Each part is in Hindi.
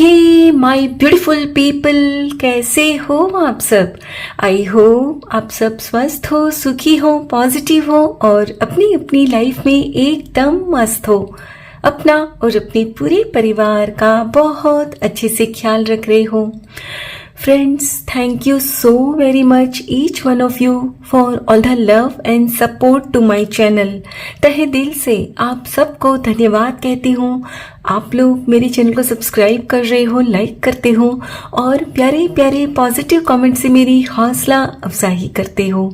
हे माय ब्यूटीफुल पीपल, कैसे हो आप सब। आई होप आप सब स्वस्थ हो, सुखी हो, पॉजिटिव हो और अपनी अपनी लाइफ में एकदम मस्त हो। अपना और अपने पूरे परिवार का बहुत अच्छे से ख्याल रख रहे हो। Friends, thank you so very much each one of you for all the love and support to my channel। तहे दिल से आप सबको धन्यवाद कहती हूँ। आप लोग मेरे चैनल को सब्सक्राइब कर रहे हो, लाइक करते हो और प्यारे प्यारे पॉजिटिव कमेंट से मेरी हौसला अफजाई करते हो।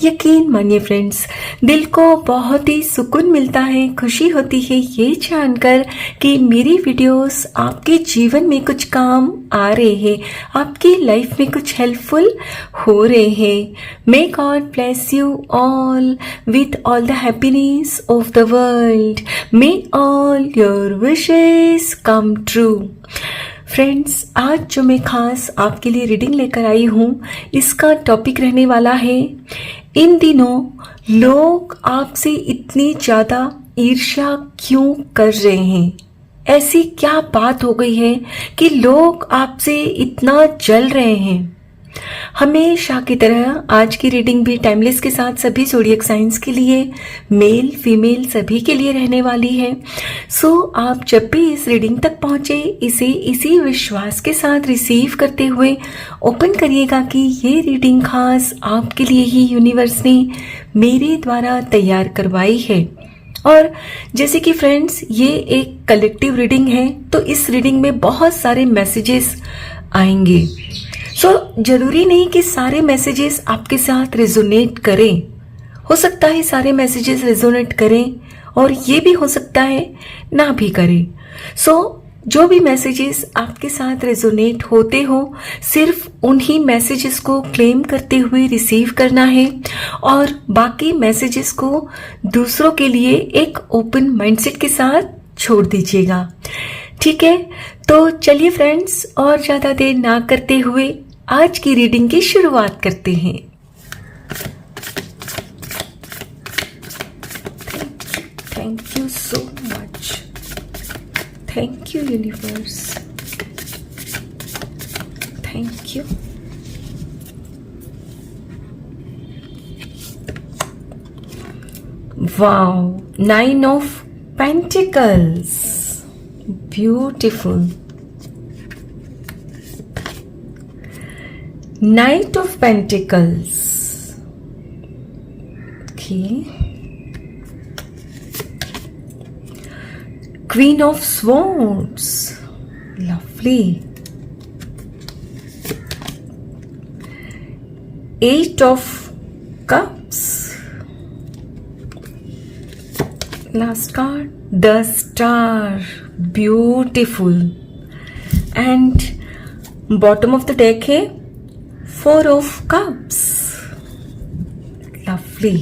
यकीन मानिए फ्रेंड्स, दिल को बहुत ही सुकून मिलता है, खुशी होती है ये जानकर कि मेरी वीडियोस आपके जीवन में कुछ काम आ रहे हैं, आपकी लाइफ में कुछ हेल्पफुल हो रहे हैं। May God bless you all with all the happiness of the world. May all your wishes come true. Friends, आज जो मैं खास आपके लिए रीडिंग लेकर आई हूँ, इसका टॉपिक रहने वाला है, इन दिनों लोग आपसे इतनी ज़्यादा ईर्ष्या क्यों कर रहे हैं। ऐसी क्या बात हो गई है कि लोग आपसे इतना जल रहे हैं। हमेशा की तरह आज की रीडिंग भी टाइमलेस के साथ सभी ज़ोडिएक साइंस के लिए, मेल फीमेल सभी के लिए रहने वाली है। सो आप जब भी इस रीडिंग तक पहुंचे, इसे इसी विश्वास के साथ रिसीव करते हुए ओपन करिएगा कि ये रीडिंग खास आपके लिए ही यूनिवर्स ने मेरे द्वारा तैयार करवाई है। और जैसे कि फ्रेंड्स, ये एक कलेक्टिव रीडिंग है, तो इस रीडिंग में बहुत सारे मैसेजेस आएंगे। जरूरी नहीं कि सारे मैसेजेस आपके साथ रेजोनेट करें। हो सकता है सारे मैसेजेस रेजोनेट करें और ये भी हो सकता है ना भी करें। जो भी मैसेजेस आपके साथ रेजोनेट होते हो, सिर्फ उन्हीं मैसेजेस को क्लेम करते हुए रिसीव करना है और बाकी मैसेजेस को दूसरों के लिए एक ओपन माइंडसेट के साथ छोड़ दीजिएगा। ठीक है, तो चलिए फ्रेंड्स, और ज़्यादा देर ना करते हुए आज की रीडिंग की शुरुआत करते हैं। Thank you so much. Thank you universe, thank you. Wow, 9 of pentacles, beautiful. Knight of Pentacles, okay. Queen of Swords, lovely. 8 of Cups, last card, the Star, beautiful. And bottom of the deck है 4 of Cups, lovely.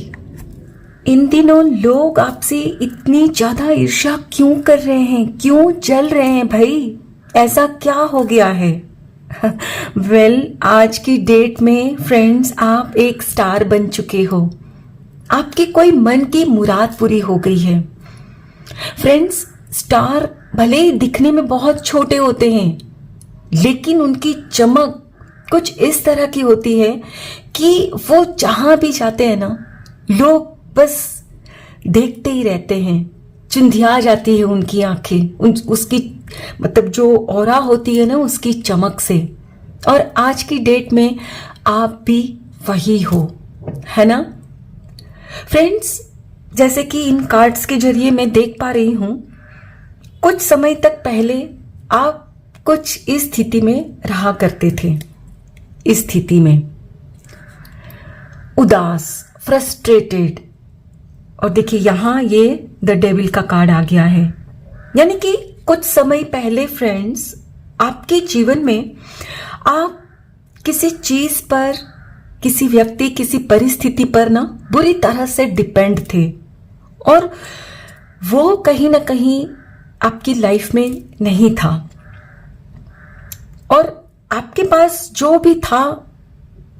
इन दिनों लोग आपसे इतनी ज्यादा ईर्ष्या क्यों कर रहे हैं, क्यों जल रहे हैं भाई, ऐसा क्या हो गया है। आज की डेट में फ्रेंड्स, आप एक स्टार बन चुके हो, आपके कोई मन की मुराद पूरी हो गई है। फ्रेंड्स, स्टार भले ही दिखने में बहुत छोटे होते हैं, लेकिन उनकी चमक कुछ इस तरह की होती है कि वो जहां भी जाते हैं ना, लोग बस देखते ही रहते हैं, चुंधिया जाती है उनकी आंखें, उसकी मतलब जो ऑरा होती है ना, उसकी चमक से। और आज की डेट में आप भी वही हो, है ना फ्रेंड्स। जैसे कि इन कार्ड्स के जरिए मैं देख पा रही हूं, कुछ समय तक पहले आप कुछ इस स्थिति में रहा करते थे, इस स्थिति में उदास, फ्रस्ट्रेटेड। और देखिए यहां ये द डेविल का कार्ड आ गया है, यानी कि कुछ समय पहले फ्रेंड्स, आपके जीवन में आप किसी चीज पर, किसी व्यक्ति, किसी परिस्थिति पर ना बुरी तरह से डिपेंड थे और वो कहीं ना कहीं आपकी लाइफ में नहीं था और आपके पास जो भी था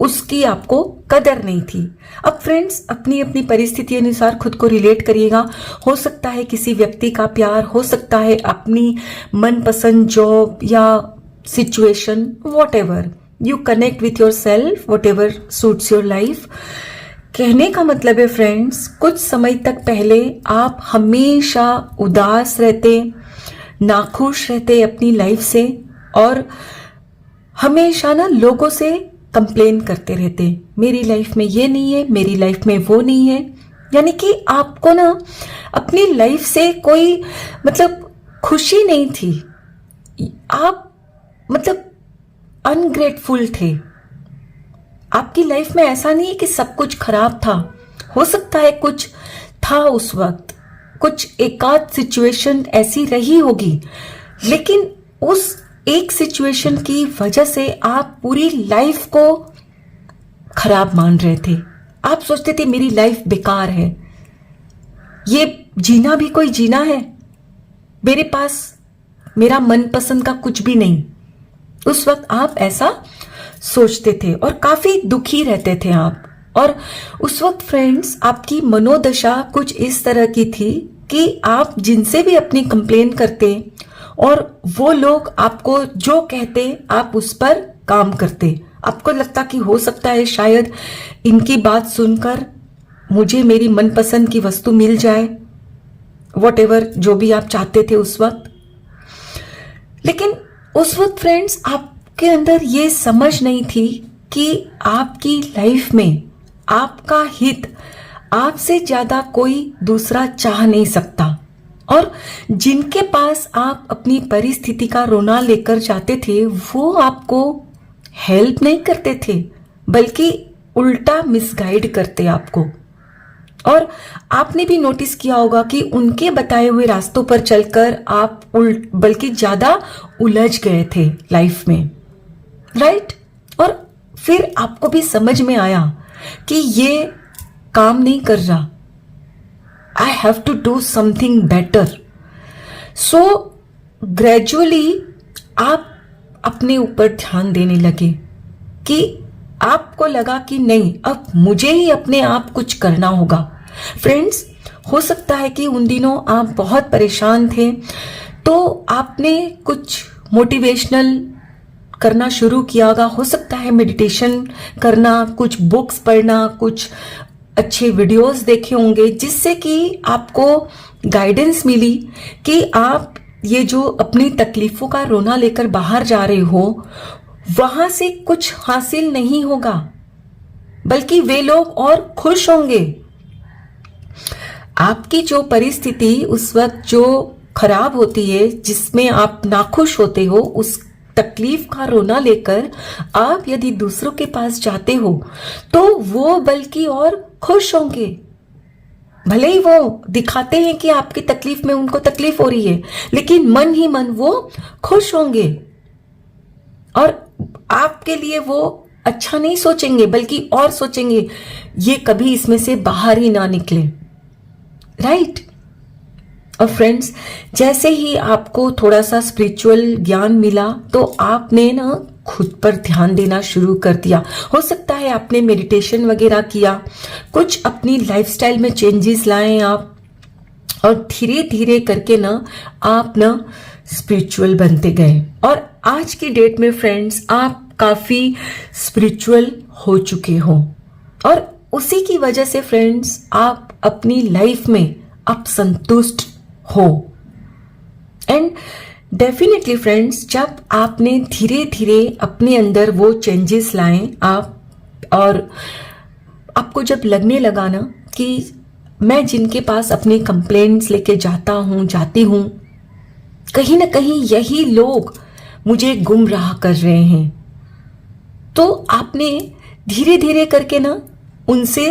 उसकी आपको कदर नहीं थी। अब फ्रेंड्स, अपनी अपनी परिस्थिति अनुसार खुद को रिलेट करिएगा। हो सकता है किसी व्यक्ति का प्यार, हो सकता है अपनी मनपसंद जॉब या situation, what ever you connect with your self, what ever suits your life. कहने का मतलब है फ्रेंड्स, कुछ समय तक पहले आप हमेशा उदास रहते, नाखुश रहते अपनी लाइफ से, और हमेशा ना लोगों से कंप्लेन करते रहते, मेरी लाइफ में ये नहीं है, मेरी लाइफ में वो नहीं है। यानी कि आपको ना अपनी लाइफ से कोई मतलब खुशी नहीं थी। आप मतलब अनग्रेटफुल थे। आपकी लाइफ में ऐसा नहीं है कि सब कुछ खराब था, हो सकता है कुछ था उस वक्त, कुछ एकाध सिचुएशन ऐसी रही होगी, लेकिन उस एक सिचुएशन की वजह से आप पूरी लाइफ को खराब मान रहे थे। आप सोचते थे मेरी लाइफ बेकार है, ये जीना भी कोई जीना है, मेरे पास मेरा मनपसंद का कुछ भी नहीं। उस वक्त आप ऐसा सोचते थे और काफी दुखी रहते थे आप। और उस वक्त फ्रेंड्स, आपकी मनोदशा कुछ इस तरह की थी कि आप जिनसे भी अपनी कंप्लेन करते और वो लोग आपको जो कहते आप उस पर काम करते। आपको लगता कि हो सकता है शायद इनकी बात सुनकर मुझे मेरी मनपसंद की वस्तु मिल जाए, वॉट एवर जो भी आप चाहते थे उस वक्त। लेकिन उस वक्त फ्रेंड्स, आपके अंदर ये समझ नहीं थी कि आपकी लाइफ में आपका हित आपसे ज्यादा कोई दूसरा चाह नहीं सकता। और जिनके पास आप अपनी परिस्थिति का रोना लेकर जाते थे, वो आपको हेल्प नहीं करते थे, बल्कि उल्टा मिसगाइड करते आपको। और आपने भी नोटिस किया होगा कि उनके बताए हुए रास्तों पर चलकर आप बल्कि ज्यादा उलझ गए थे लाइफ में, राइट? और फिर आपको भी समझ में आया कि ये काम नहीं कर रहा, I have to do something better. So gradually आप अपने ऊपर ध्यान देने लगे कि आपको लगा कि नहीं, अब मुझे ही अपने आप कुछ करना होगा। फ्रेंड्स, हो सकता है कि उन दिनों आप बहुत परेशान थे, तो आपने कुछ मोटिवेशनल करना शुरू किया होगा। हो सकता है मेडिटेशन करना, कुछ बुक्स पढ़ना, कुछ अच्छे वीडियोस देखे होंगे, जिससे कि आपको गाइडेंस मिली कि आप ये जो अपनी तकलीफों का रोना लेकर बाहर जा रहे हो, वहां से कुछ हासिल नहीं होगा, बल्कि वे लोग और खुश होंगे। आपकी जो परिस्थिति उस वक्त जो खराब होती है, जिसमें आप नाखुश होते हो, उस तकलीफ का रोना लेकर आप यदि दूसरों के पास जाते हो, तो वो बल्कि और खुश होंगे। भले ही वो दिखाते हैं कि आपकी तकलीफ में उनको तकलीफ हो रही है, लेकिन मन ही मन वो खुश होंगे और आपके लिए वो अच्छा नहीं सोचेंगे, बल्कि और सोचेंगे ये कभी इसमें से बाहर ही ना निकले, राइट? और फ्रेंड्स, जैसे ही आपको थोड़ा सा स्पिरिचुअल ज्ञान मिला, तो आपने ना खुद पर ध्यान देना शुरू कर दिया। हो सकता है आपने मेडिटेशन वगैरह किया, कुछ अपनी लाइफस्टाइल में चेंजेस लाए आप, और धीरे धीरे करके ना आप ना स्पिरिचुअल बनते गए। और आज की डेट में फ्रेंड्स, आप काफी स्पिरिचुअल हो चुके हो, और उसी की वजह से फ्रेंड्स, आप अपनी लाइफ में आप संतुष्ट हो। एंड डेफिनेटली फ्रेंड्स, जब आपने धीरे धीरे अपने अंदर वो चेंजेस लाए आप, और आपको जब लगने लगा ना कि मैं जिनके पास अपनी कंप्लेंट्स लेके जाती हूँ, कहीं ना कहीं यही लोग मुझे गुमराह कर रहे हैं, तो आपने धीरे धीरे करके ना उनसे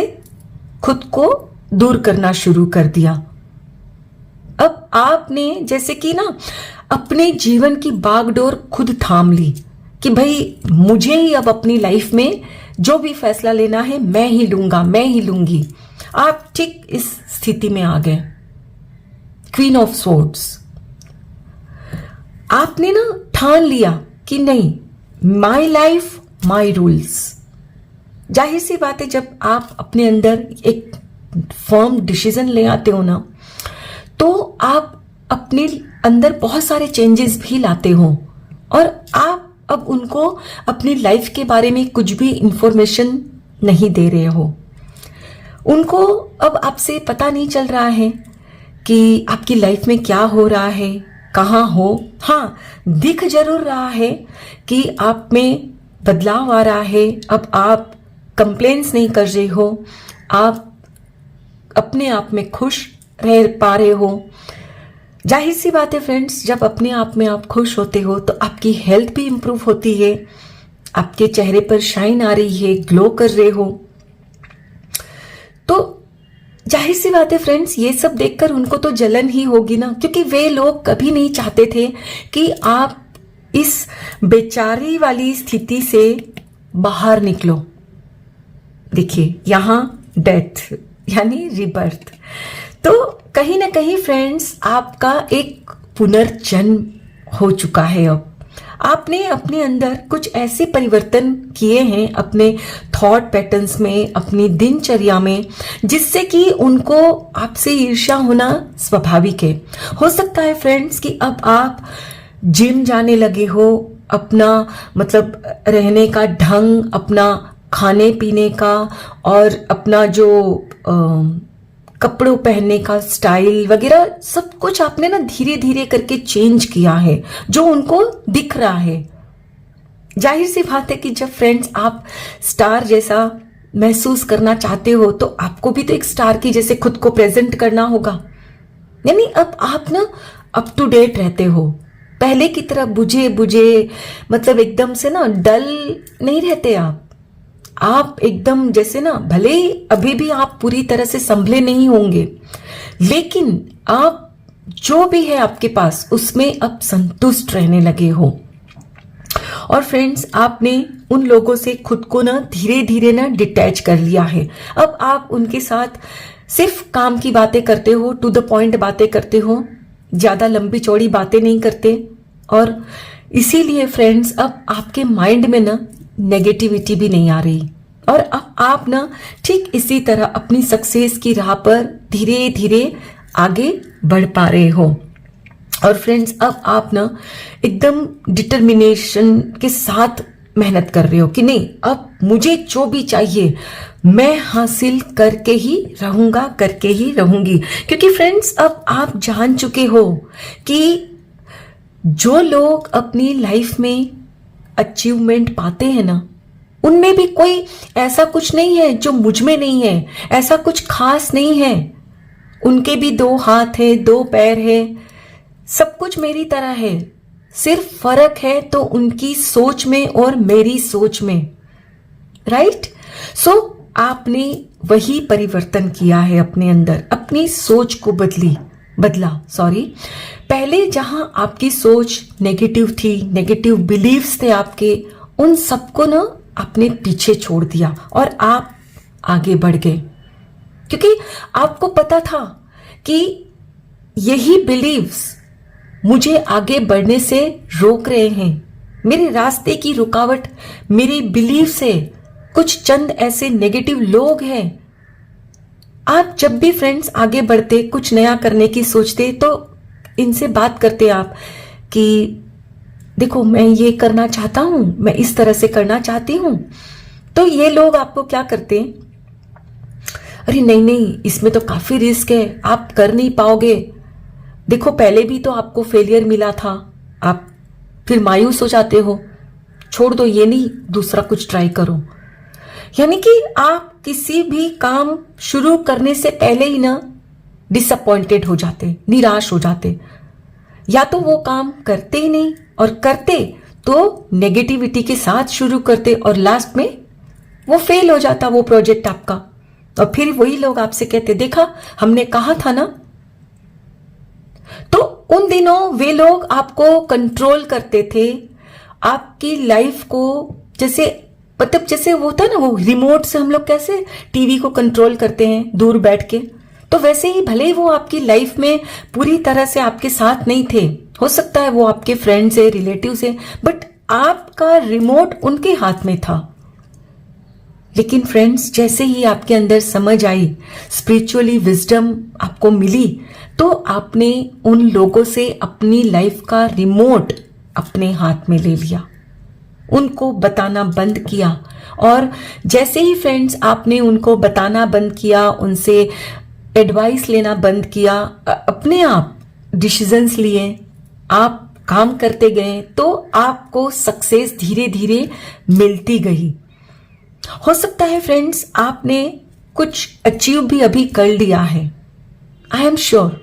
खुद को दूर करना शुरू कर दिया। अब आपने जैसे कि ना अपने जीवन की बागडोर खुद थाम ली कि भाई मुझे ही अब अपनी लाइफ में जो भी फैसला लेना है मैं ही लूंगा, मैं ही लूंगी। आप ठीक इस स्थिति में आ गए, क्वीन ऑफ स्वॉर्ड्स। आपने ना ठान लिया कि नहीं, माई लाइफ माई रूल्स, जाहिर सी बात है, जब आप अपने अंदर एक फर्म डिसीजन ले आते हो ना, तो आप अपने अंदर बहुत सारे चेंजेस भी लाते हो और आप अब उनको अपनी लाइफ के बारे में कुछ भी इंफॉर्मेशन नहीं दे रहे हो। उनको अब आपसे पता नहीं चल रहा है कि आपकी लाइफ में क्या हो रहा है, कहाँ हो। हाँ, दिख जरूर रहा है कि आप में बदलाव आ रहा है। अब आप कंप्लेंट्स नहीं कर रहे हो, आप अपने आप में खुश रह पा रहे हो। जाहिर सी बात है फ्रेंड्स, जब अपने आप में आप खुश होते हो तो आपकी हेल्थ भी इंप्रूव होती है, आपके चेहरे पर शाइन आ रही है, ग्लो कर रहे हो। तो जाहिर सी बात है फ्रेंड्स, ये सब देखकर उनको तो जलन ही होगी ना, क्योंकि वे लोग कभी नहीं चाहते थे कि आप इस बेचारी वाली स्थिति से बाहर निकलो। देखिए, यहां डेथ यानी रिबर्थ, तो कहीं ना कहीं फ्रेंड्स आपका एक पुनर्जन्म हो चुका है। अब आपने अपने अंदर कुछ ऐसे परिवर्तन किए हैं अपने थॉट पैटर्न्स में, अपनी दिनचर्या में, जिससे कि उनको आपसे ईर्ष्या होना स्वाभाविक है। हो सकता है फ्रेंड्स कि अब आप जिम जाने लगे हो, अपना मतलब रहने का ढंग, अपना खाने पीने का और अपना जो कपड़ों पहनने का स्टाइल वगैरह सब कुछ आपने ना धीरे धीरे करके चेंज किया है, जो उनको दिख रहा है। जाहिर सी बात है कि जब फ्रेंड्स आप स्टार जैसा महसूस करना चाहते हो तो आपको भी तो एक स्टार की जैसे खुद को प्रेजेंट करना होगा। यानी अब आप ना अप टू डेट रहते हो, पहले की तरह बुझे बुझे मतलब एकदम से ना डल नहीं रहते आप एकदम जैसे ना, भले ही अभी भी आप पूरी तरह से संभले नहीं होंगे, लेकिन आप जो भी है आपके पास उसमें अब संतुष्ट रहने लगे हो। और फ्रेंड्स, आपने उन लोगों से खुद को ना धीरे धीरे ना डिटैच कर लिया है। अब आप उनके साथ सिर्फ काम की बातें करते हो, टू द पॉइंट बातें करते हो, ज्यादा लंबी चौड़ी बातें नहीं करते। और इसीलिए फ्रेंड्स, अब आपके माइंड में ना नेगेटिविटी भी नहीं आ रही और अब आप ना ठीक इसी तरह अपनी सक्सेस की राह पर धीरे धीरे आगे बढ़ पा रहे हो। और फ्रेंड्स, अब आप ना एकदम डिटर्मिनेशन के साथ मेहनत कर रहे हो कि नहीं, अब मुझे जो भी चाहिए मैं हासिल करके ही रहूंगा, करके ही रहूंगी। क्योंकि फ्रेंड्स, अब आप जान चुके हो कि जो लोग अपनी लाइफ में अचीवमेंट पाते हैं ना, उनमें भी कोई ऐसा कुछ नहीं है जो मुझ में नहीं है, ऐसा कुछ खास नहीं है। उनके भी 2 हाथ है, 2 पैर है, सब कुछ मेरी तरह है। सिर्फ फर्क है तो उनकी सोच में और मेरी सोच में, राइट? सो आपने वही परिवर्तन किया है अपने अंदर, अपनी सोच को बदला। पहले जहां आपकी सोच नेगेटिव थी, नेगेटिव बिलीव्स थे आपके, उन सबको ना आपने पीछे छोड़ दिया और आप आगे बढ़ गए। क्योंकि आपको पता था कि यही बिलीव्स मुझे आगे बढ़ने से रोक रहे हैं, मेरे रास्ते की रुकावट मेरी बिलीव्स है, कुछ चंद ऐसे नेगेटिव लोग हैं। आप जब भी फ्रेंड्स आगे बढ़ते, कुछ नया करने की सोचते, तो इनसे बात करते आप कि देखो मैं ये करना चाहता हूं, मैं इस तरह से करना चाहती हूं। तो ये लोग आपको क्या करते हैं, अरे नहीं, इसमें तो काफी रिस्क है, आप कर नहीं पाओगे। देखो पहले भी तो आपको फेलियर मिला था, आप फिर मायूस हो जाते हो, छोड़ दो ये नहीं, दूसरा कुछ ट्राई करो। यानी कि आप किसी भी काम शुरू करने से पहले ही ना डिसअपॉइंटेड हो जाते, निराश हो जाते, या तो वो काम करते ही नहीं, और करते तो नेगेटिविटी के साथ शुरू करते और लास्ट में वो फेल हो जाता वो प्रोजेक्ट आपका। और फिर वही लोग आपसे कहते, देखा हमने कहा था ना। तो उन दिनों वे लोग आपको कंट्रोल करते थे, आपकी लाइफ को, जैसे मतलब जैसे वो होता है ना, वो रिमोट से हम लोग कैसे टीवी को कंट्रोल करते हैं दूर बैठ के, तो वैसे ही भले ही वो आपकी लाइफ में पूरी तरह से आपके साथ नहीं थे, हो सकता है वो आपके फ्रेंड्स है, रिलेटिव्स है, बट आपका रिमोट उनके हाथ में था। लेकिन फ्रेंड्स, जैसे ही आपके अंदर समझ आई, स्पिरिचुअली विजडम आपको मिली, तो आपने उन लोगों से अपनी लाइफ का रिमोट अपने हाथ में ले लिया, उनको बताना बंद किया। और जैसे ही फ्रेंड्स आपने उनको बताना बंद किया, उनसे एडवाइस लेना बंद किया, अपने आप डिसीजंस लिए, आप काम करते गए, तो आपको सक्सेस धीरे धीरे मिलती गई। हो सकता है फ्रेंड्स आपने कुछ अचीव भी अभी कर लिया है, I am sure.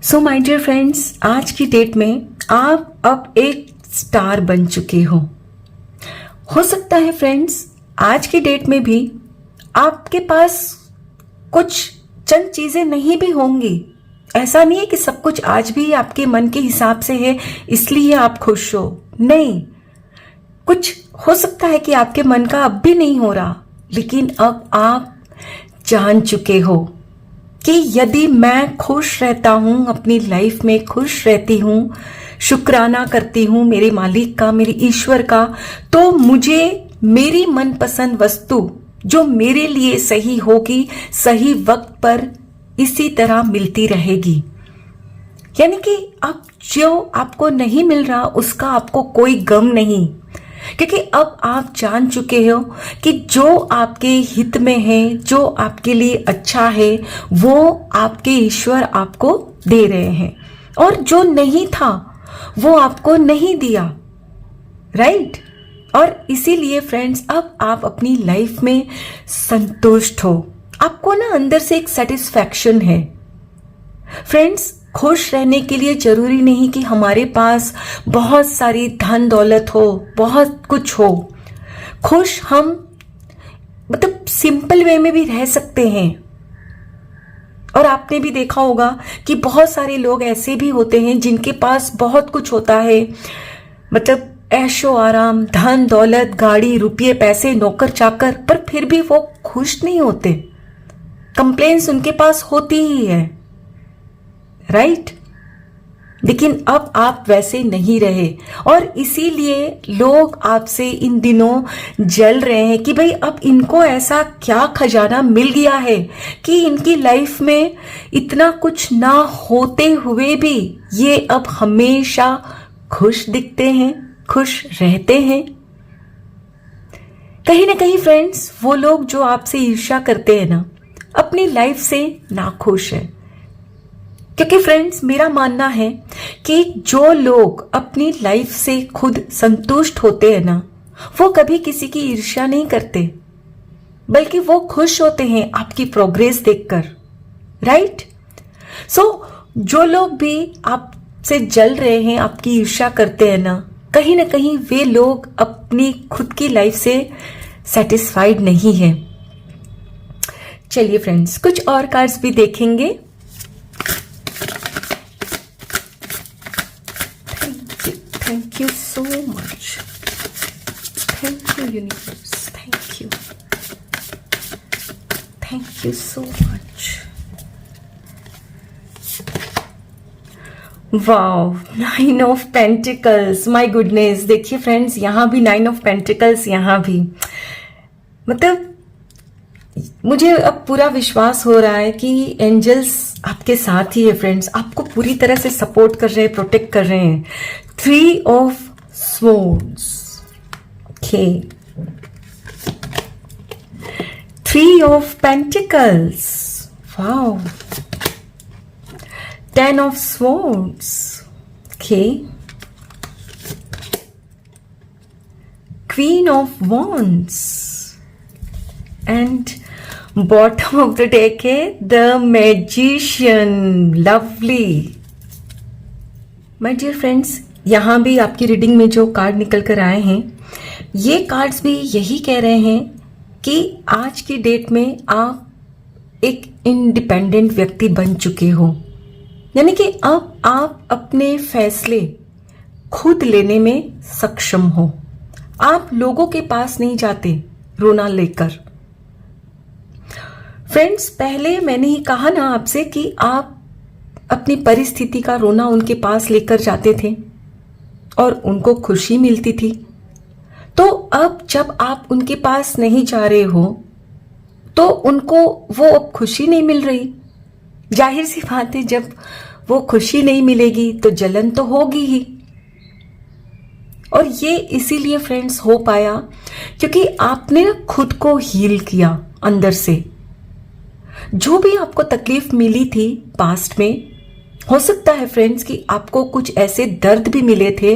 So my dear friends, आज की डेट में आप अब एक स्टार बन चुके हो सकता है फ्रेंड्स आज की डेट में भी आपके पास कुछ चंद चीजें नहीं भी होंगी। ऐसा नहीं है कि सब कुछ आज भी आपके मन के हिसाब से है इसलिए आप खुश हो, नहीं। कुछ हो सकता है कि आपके मन का अब भी नहीं हो रहा, लेकिन अब आप जान चुके हो कि यदि मैं खुश रहता हूं, अपनी लाइफ में खुश रहती हूं, शुक्राना करती हूं मेरे मालिक का, मेरे ईश्वर का, तो मुझे मेरी मनपसंद वस्तु जो मेरे लिए सही होगी, सही वक्त पर इसी तरह मिलती रहेगी। यानी कि अब जो आपको नहीं मिल रहा उसका आपको कोई गम नहीं, क्योंकि अब आप जान चुके हो कि जो आपके हित में है, जो आपके लिए अच्छा है, वो आपके ईश्वर आपको दे रहे हैं, और जो नहीं था वो आपको नहीं दिया, राइट। और इसीलिए फ्रेंड्स अब आप अपनी लाइफ में संतुष्ट हो, आपको ना अंदर से एक सेटिस्फैक्शन है। फ्रेंड्स, खुश रहने के लिए जरूरी नहीं कि हमारे पास बहुत सारी धन दौलत हो, बहुत कुछ हो। खुश हम मतलब सिंपल वे में भी रह सकते हैं। और आपने भी देखा होगा कि बहुत सारे लोग ऐसे भी होते हैं जिनके पास बहुत कुछ होता है, मतलब ऐशो आराम, धन दौलत, गाड़ी, रुपये, पैसे, नौकर चाकर, पर फिर भी वो खुश नहीं होते। कंप्लेंट्स उनके पास होती ही है, राइट। लेकिन अब आप वैसे नहीं रहे, और इसीलिए लोग आपसे इन दिनों जल रहे हैं कि भाई अब इनको ऐसा क्या खजाना मिल गया है कि इनकी लाइफ में इतना कुछ ना होते हुए भी ये अब हमेशा खुश दिखते हैं, खुश रहते हैं। कहीं ना कहीं फ्रेंड्स वो लोग जो आपसे ईर्ष्या करते हैं ना, अपनी लाइफ से नाखुश है। क्योंकि फ्रेंड्स मेरा मानना है कि जो लोग अपनी लाइफ से खुद संतुष्ट होते हैं ना, वो कभी किसी की ईर्ष्या नहीं करते, बल्कि वो खुश होते हैं आपकी प्रोग्रेस देखकर, राइट। सो जो लोग भी आपसे जल रहे हैं, आपकी ईर्ष्या करते हैं ना कहीं वे लोग अपनी खुद की लाइफ से सेटिस्फाइड नहीं है। चलिए फ्रेंड्स कुछ और कार्ड्स भी देखेंगे। Thank you so much, thank you universe, thank you so much. Wow, 9 of pentacles, my goodness. देखिए फ्रेंड्स यहाँ भी 9 ऑफ पेंटिकल्स, यहाँ भी मतलब मुझे अब पूरा विश्वास हो रहा है कि एंजल्स आपके साथ ही है फ्रेंड्स, आपको पूरी तरह से सपोर्ट कर रहे हैं, प्रोटेक्ट कर रहे हैं। 3 of swords, okay, 3 of pentacles, wow, 10 of swords, okay, Queen of Wands, and bottom of the deck है The Magician, lovely। My dear friends, यहाँ भी आपकी रीडिंग में जो कार्ड निकल कर आए हैं, ये कार्ड्स भी यही कह रहे हैं कि आज की डेट में आप एक इंडिपेंडेंट व्यक्ति बन चुके हो, यानी कि अब आप अपने फैसले खुद लेने में सक्षम हो। आप लोगों के पास नहीं जाते रोना लेकर। फ्रेंड्स पहले मैंने ही कहा ना आपसे कि आप अपनी परिस्थिति का रोना उनके पास लेकर जाते थे और उनको खुशी मिलती थी। तो अब जब आप उनके पास नहीं जा रहे हो तो उनको वो अब खुशी नहीं मिल रही। जाहिर सी बात है, जब वो खुशी नहीं मिलेगी तो जलन तो होगी ही। और ये इसीलिए फ्रेंड्स हो पाया क्योंकि आपने ना खुद को हील किया अंदर से। जो भी आपको तकलीफ मिली थी पास्ट में, हो सकता है फ्रेंड्स कि आपको कुछ ऐसे दर्द भी मिले थे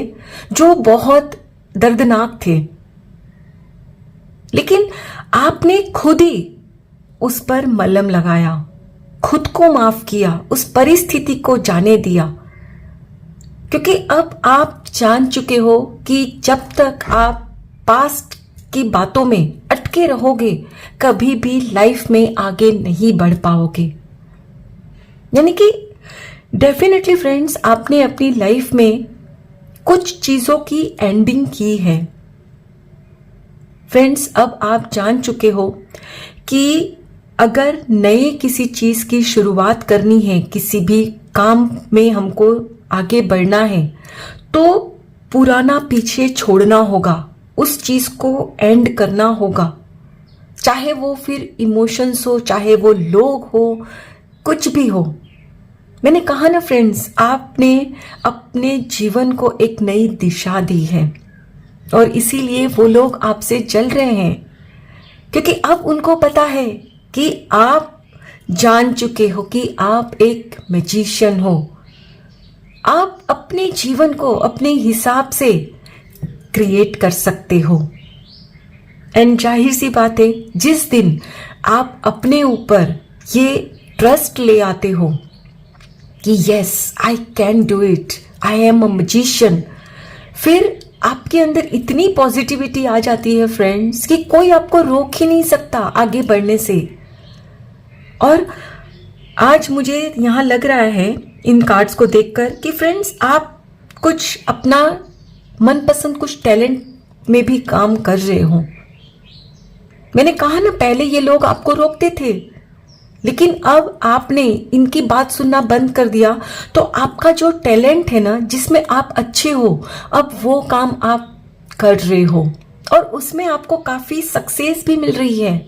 जो बहुत दर्दनाक थे, लेकिन आपने खुद ही उस पर मलहम लगाया, खुद को माफ किया, उस परिस्थिति को जाने दिया। क्योंकि अब आप जान चुके हो कि जब तक आप पास्ट की बातों में अटके रहोगे कभी भी लाइफ में आगे नहीं बढ़ पाओगे। यानी कि डेफिनेटली फ्रेंड्स, आपने अपनी लाइफ में कुछ चीजों की एंडिंग की है। फ्रेंड्स, अब आप जान चुके हो कि अगर नए किसी चीज की शुरुआत करनी है, किसी भी काम में हमको आगे बढ़ना है, तो पुराना पीछे छोड़ना होगा, उस चीज को एंड करना होगा। चाहे वो फिर इमोशंस हो, चाहे वो लोग हो, कुछ भी हो। मैंने कहा ना फ्रेंड्स, आपने अपने जीवन को एक नई दिशा दी है और इसीलिए वो लोग आपसे जल रहे हैं, क्योंकि अब उनको पता है कि आप जान चुके हो कि आप एक मैजिशियन हो। आप अपने जीवन को अपने हिसाब से क्रिएट कर सकते हो। एंड जाहिर सी बात है, जिस दिन आप अपने ऊपर ये ट्रस्ट ले आते हो कि yes I can do it, I am a magician, फिर आपके अंदर इतनी पॉजिटिविटी आ जाती है फ्रेंड्स कि कोई आपको रोक ही नहीं सकता आगे बढ़ने से। और आज मुझे यहाँ लग रहा है इन कार्ड्स को देखकर कि फ्रेंड्स, आप कुछ अपना मनपसंद कुछ टैलेंट में भी काम कर रहे हो। मैंने कहा ना, पहले ये लोग आपको रोकते थे, लेकिन अब आपने इनकी बात सुनना बंद कर दिया, तो आपका जो टैलेंट है ना, जिसमें आप अच्छे हो, अब वो काम आप कर रहे हो और उसमें आपको काफी सक्सेस भी मिल रही है।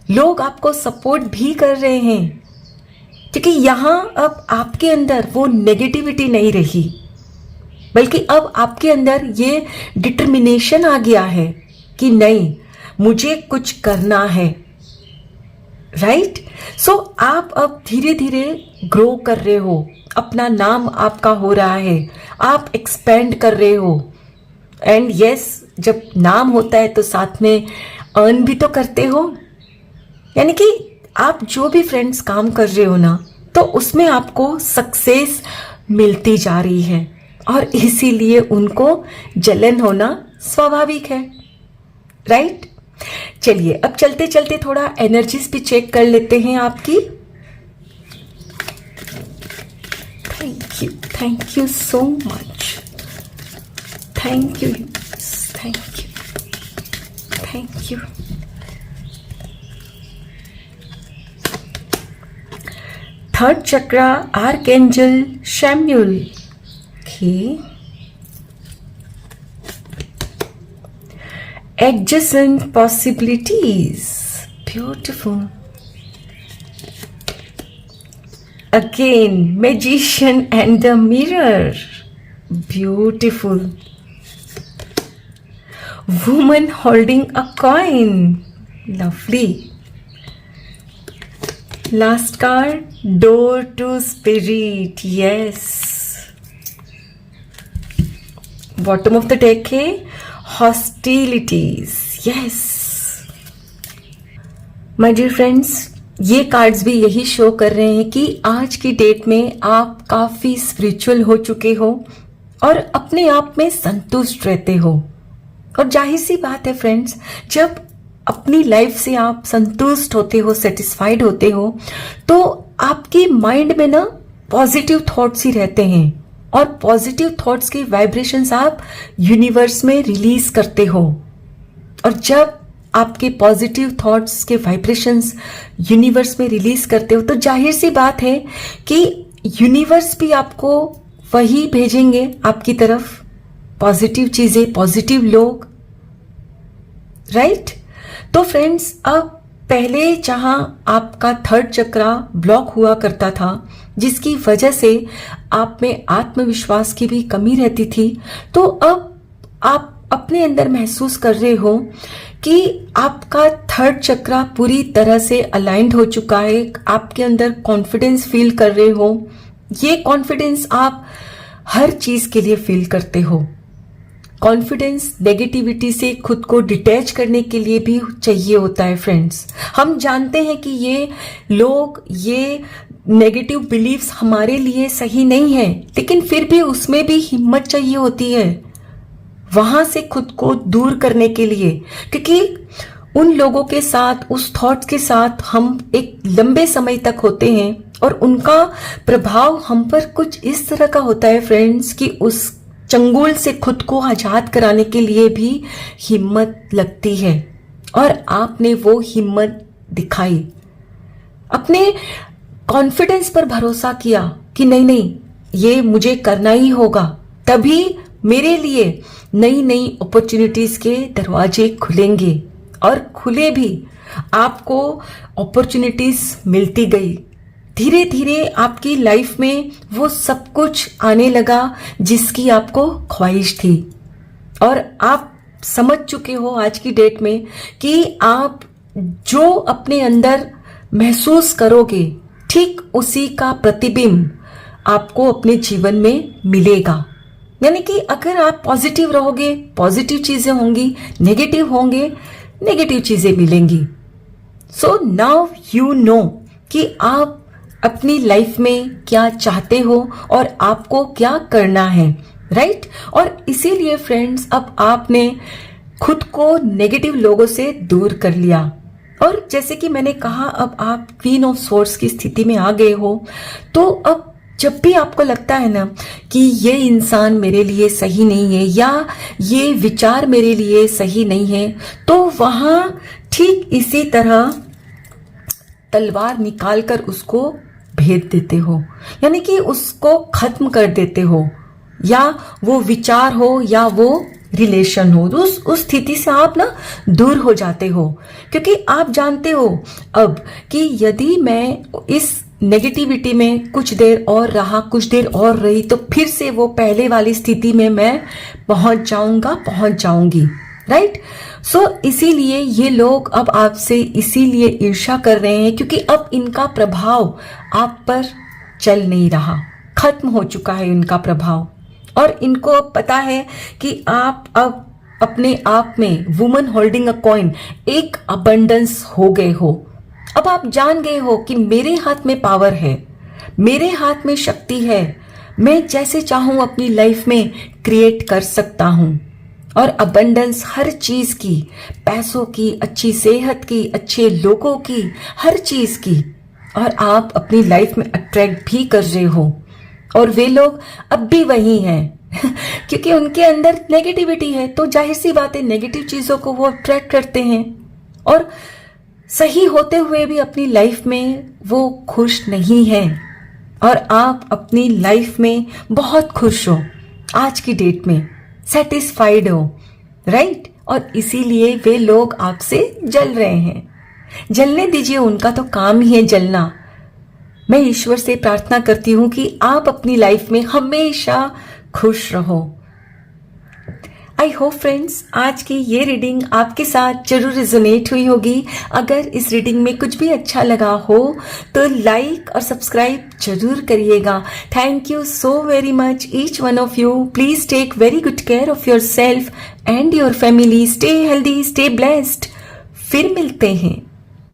लोग आपको सपोर्ट भी कर रहे हैं, क्योंकि यहां अब आपके अंदर वो नेगेटिविटी नहीं रही, बल्कि अब आपके अंदर ये डिटर्मिनेशन आ गया है कि नहीं, मुझे कुछ करना है। राइट? सो आप अब धीरे धीरे ग्रो कर रहे हो, अपना नाम आपका हो रहा है, आप एक्सपेंड कर रहे हो। एंड यस, जब नाम होता है तो साथ में अर्न भी तो करते हो। यानी कि आप जो भी फ्रेंड्स काम कर रहे हो ना, तो उसमें आपको सक्सेस मिलती जा रही है और इसीलिए उनको जलन होना स्वाभाविक है। राइट? चलिए अब चलते चलते थोड़ा एनर्जीज भी चेक कर लेते हैं आपकी। Thank you so much, thank you, thank you. Third chakra, archangel Chamuel. Okay. Adjacent possibilities. Beautiful. Again, magician and the mirror. Beautiful. Woman holding a coin. Lovely. Last card, door to spirit. Yes. Bottom of the deck है hostilities. Yes. My dear friends, ये कार्ड्स भी यही शो कर रहे हैं कि आज की डेट में आप काफी स्पिरिचुअल हो चुके हो और अपने आप में संतुष्ट रहते हो। और जाहिर सी बात है फ्रेंड्स, जब अपनी लाइफ से आप संतुष्ट होते हो, सेटिस्फाइड होते हो, तो आपके माइंड में ना पॉजिटिव थॉट्स ही रहते हैं और पॉजिटिव थॉट्स के वाइब्रेशंस आप यूनिवर्स में रिलीज करते हो। और जब आपके पॉजिटिव थॉट्स के वाइब्रेशंस यूनिवर्स में रिलीज करते हो, तो जाहिर सी बात है कि यूनिवर्स भी आपको वही भेजेंगे आपकी तरफ, पॉजिटिव चीजें, पॉजिटिव लोग। राइट? तो फ्रेंड्स, अब पहले जहां आपका थर्ड चक्रा ब्लॉक हुआ करता था, जिसकी वजह से आप में आत्मविश्वास की भी कमी रहती थी, तो अब आप अपने अंदर महसूस कर रहे हो कि आपका थर्ड चक्रा पूरी तरह से अलाइंड हो चुका है। आपके अंदर कॉन्फिडेंस फील कर रहे हो। ये कॉन्फिडेंस आप हर चीज के लिए फील करते हो। कॉन्फिडेंस नेगेटिविटी से खुद को डिटैच करने के लिए भी चाहिए होता है फ्रेंड्स। हम जानते हैं कि ये लोग, ये नेगेटिव बिलीव्स हमारे लिए सही नहीं है, लेकिन फिर भी उसमें भी हिम्मत चाहिए होती है वहां से खुद को दूर करने के लिए, क्योंकि उन लोगों के साथ, उस थॉट्स के साथ हम एक लंबे समय तक होते हैं और उनका प्रभाव हम पर कुछ इस तरह का होता है फ्रेंड्स कि उस चंगुल से खुद को आजाद कराने के लिए भी हिम्मत लगती है। और आपने वो हिम्मत दिखाई, अपने कॉन्फिडेंस पर भरोसा किया कि नहीं नहीं, ये मुझे करना ही होगा, तभी मेरे लिए नई नई अपॉर्चुनिटीज के दरवाजे खुलेंगे। और खुले भी, आपको अपॉर्चुनिटीज मिलती गई। धीरे धीरे आपकी लाइफ में वो सब कुछ आने लगा जिसकी आपको ख्वाहिश थी। और आप समझ चुके हो आज की डेट में कि आप जो अपने अंदर महसूस करोगे, ठीक उसी का प्रतिबिंब आपको अपने जीवन में मिलेगा। यानी कि अगर आप पॉजिटिव रहोगे, पॉजिटिव चीजें होंगी, नेगेटिव होंगे, नेगेटिव चीजें मिलेंगी। सो नाउ यू नो कि आप अपनी लाइफ में क्या चाहते हो और आपको क्या करना है, राइट? और इसीलिए फ्रेंड्स, अब आपने खुद को नेगेटिव लोगों से दूर कर लिया। और जैसे कि मैंने कहा, अब आप क्वीन ऑफ सोर्स की स्थिति में आ गए हो। तो अब जब भी आपको लगता है ना कि ये इंसान मेरे लिए सही नहीं है या ये विचार मेरे लिए सही नहीं है, तो वहां ठीक इसी तरह तलवार निकालकर उसको भेद देते हो, यानी कि उसको खत्म कर देते हो। या वो विचार हो या वो रिलेशन हो, उस स्थिति से आप ना दूर हो जाते हो, क्योंकि आप जानते हो अब कि यदि मैं इस नेगेटिविटी में कुछ देर और रहा, कुछ देर और रही, तो फिर से वो पहले वाली स्थिति में मैं पहुंच जाऊंगी, राइट? सो इसीलिए ये लोग अब आपसे इसीलिए ईर्ष्या कर रहे हैं, क्योंकि अब इनका प्रभाव आप पर चल नहीं रहा, खत्म हो चुका है इनका प्रभाव। और इनको अब पता है कि आप अब अपने आप में वुमन होल्डिंग अ कॉइन, एक अबंडेंस हो गए हो। अब आप जान गए हो कि मेरे हाथ में पावर है, मेरे हाथ में शक्ति है, मैं जैसे चाहूं अपनी लाइफ में क्रिएट कर सकता हूं। और अबंडेंस हर चीज की, पैसों की, अच्छी सेहत की, अच्छे लोगों की, हर चीज की। और आप अपनी लाइफ में अट्रैक्ट भी कर रहे हो। और वे लोग अब भी वही हैं क्योंकि उनके अंदर नेगेटिविटी है, तो जाहिर सी बात है नेगेटिव चीजों को वो अट्रैक्ट करते हैं। और सही होते हुए भी अपनी लाइफ में वो खुश नहीं है। और आप अपनी लाइफ में बहुत खुश हो, आज की डेट में सेटिस्फाइड हो, राइट? और इसीलिए वे लोग आपसे जल रहे हैं। जलने दीजिए, उनका तो काम ही है जलना। मैं ईश्वर से प्रार्थना करती हूं कि आप अपनी लाइफ में हमेशा खुश रहो। आई होप फ्रेंड्स, आज की ये रीडिंग आपके साथ जरूर रिजोनेट हुई होगी। अगर इस रीडिंग में कुछ भी अच्छा लगा हो तो लाइक और सब्सक्राइब जरूर करिएगा। Thank you so very much each one of you. Please take very good care of your self and your family. Stay healthy, stay blessed. फिर मिलते हैं।